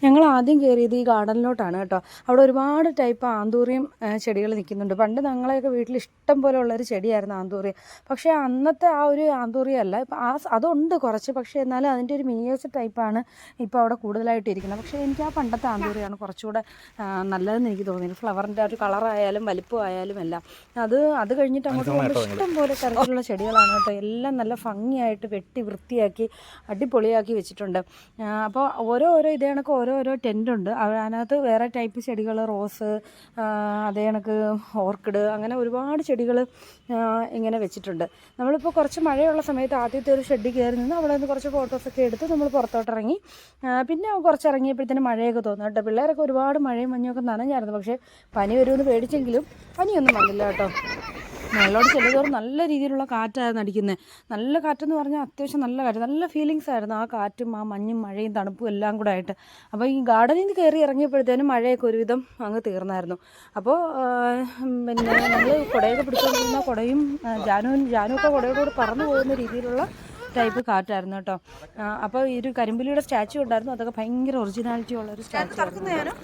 ഞങ്ങൾ ആദ്യം കയറിയത് ഈ ഗാർഡനിലോട്ടാണ് കേട്ടോ. അവിടെ ഒരുപാട് ടൈപ്പ് ആന്തൂറിയം ചെടികൾ നിൽക്കുന്നുണ്ട്. പണ്ട് ഞങ്ങളെയൊക്കെ വീട്ടിൽ ഇഷ്ടം പോലെ ഉള്ളൊരു ചെടിയായിരുന്നു ആന്തൂറിയം. പക്ഷേ അന്നത്തെ ആ ഒരു ആന്തൂറിയം അല്ല, ഇപ്പം അതുണ്ട് കുറച്ച്. പക്ഷേ എന്നാലും അതിൻ്റെ ഒരു മിനിയേച്ചർ ടൈപ്പാണ് ഇപ്പോൾ അവിടെ കൂടുതലായിട്ട് ഇരിക്കുന്നത്. പക്ഷേ എനിക്ക് ആ പണ്ടത്തെ ആന്തൂറിയമാണ് കുറച്ചുകൂടെ നല്ലതെന്ന് എനിക്ക് തോന്നിയത്. ഫ്ലവറിൻ്റെ ഒരു കളറായാലും വലിപ്പമായാലും എല്ലാം. അത് കഴിഞ്ഞിട്ട് അങ്ങോട്ട് പോകുമ്പോൾ ഇഷ്ടം പോലെ തരത്തിലുള്ള ചെടികളാണ് കേട്ടോ. എല്ലാം നല്ല ഭംഗിയായിട്ട് വെട്ടി വൃത്തിയാക്കി അടിപൊളിയാക്കി വെച്ചിട്ടുണ്ട്. അപ്പോൾ ഓരോ ഇതേ കണക്ക് ഓരോ ടെൻറ്റുണ്ട്. അതിനകത്ത് വേറെ ടൈപ്പ് ചെടികൾ, റോസ്, അതേ കണക്ക് ഓർക്കിഡ്, അങ്ങനെ ഒരുപാട് ചെടികൾ ഇങ്ങനെ വെച്ചിട്ടുണ്ട്. നമ്മളിപ്പോൾ കുറച്ച് മഴയുള്ള സമയത്ത് ആദ്യത്തെ ഒരു ഷെഡിൽ കയറി നിന്ന് അവിടെ നിന്ന് കുറച്ച് ഫോട്ടോസൊക്കെ എടുത്ത് നമ്മൾ പുറത്തോട്ടിറങ്ങി. പിന്നെ കുറച്ച് ഇറങ്ങിയപ്പോഴത്തേനും മഴയൊക്കെ തോന്നും കേട്ടോ. പിള്ളേരൊക്കെ ഒരുപാട് മഴയും മഞ്ഞൊക്കെ നനഞ്ഞായിരുന്നു. പക്ഷേ പനി വരുമെന്ന് പേടിച്ചെങ്കിലും പനിയൊന്നും വന്നില്ല കേട്ടോ. മേളോട് ചെല്ലുതോറും നല്ല രീതിയിലുള്ള കാറ്റായിരുന്നു അടിക്കുന്നത്. നല്ല കാറ്റെന്ന് പറഞ്ഞാൽ അത്യാവശ്യം നല്ല കാറ്റ്, നല്ല ഫീലിങ്സ് ആയിരുന്നു ആ കാറ്റും ആ മഞ്ഞും മഴയും തണുപ്പും എല്ലാം കൂടെ ആയിട്ട്. അപ്പോൾ ഈ ഗാർഡനിൽ നിന്ന് കയറി ഇറങ്ങിയപ്പോഴത്തേനും മഴയൊക്കെ ഒരുവിധം അങ്ങ് തീർന്നായിരുന്നു. അപ്പോൾ പിന്നെ നമ്മൾ കുടയൊക്കെ പിടിച്ചുകൊണ്ടിരുന്ന കുടയും ജാനുവൊക്കെ കുടയോടുകൂടി പറന്നു പോകുന്ന രീതിയിലുള്ള ടൈപ്പ് കാറ്റായിരുന്നു കേട്ടോ. അപ്പോൾ ഈ ഒരു കരിമ്പുലിയുടെ സ്റ്റാച്ചു ഉണ്ടായിരുന്നു. അതൊക്കെ ഭയങ്കര ഒറിജിനാലിറ്റി ഉള്ളൊരു സ്റ്റാച്ചു ആയിരുന്നു.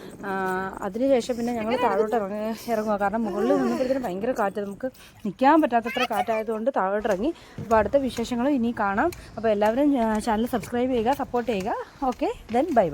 അതിനുശേഷം പിന്നെ ഞങ്ങൾ താഴോട്ട് ഇറങ്ങുക. കാരണം മുകളിൽ നിന്നപ്പോഴത്തേനും ഭയങ്കര കാറ്റ്, നമുക്ക് നിൽക്കാൻ പറ്റാത്തത്ര കാറ്റായതുകൊണ്ട് താഴോട്ട് ഇറങ്ങി. അപ്പോൾ അടുത്ത വിശേഷങ്ങൾ ഇനി കാണാം. അപ്പോൾ എല്ലാവരും ചാനൽ സബ്സ്ക്രൈബ് ചെയ്യുക, സപ്പോർട്ട് ചെയ്യുക. Okay, then bye.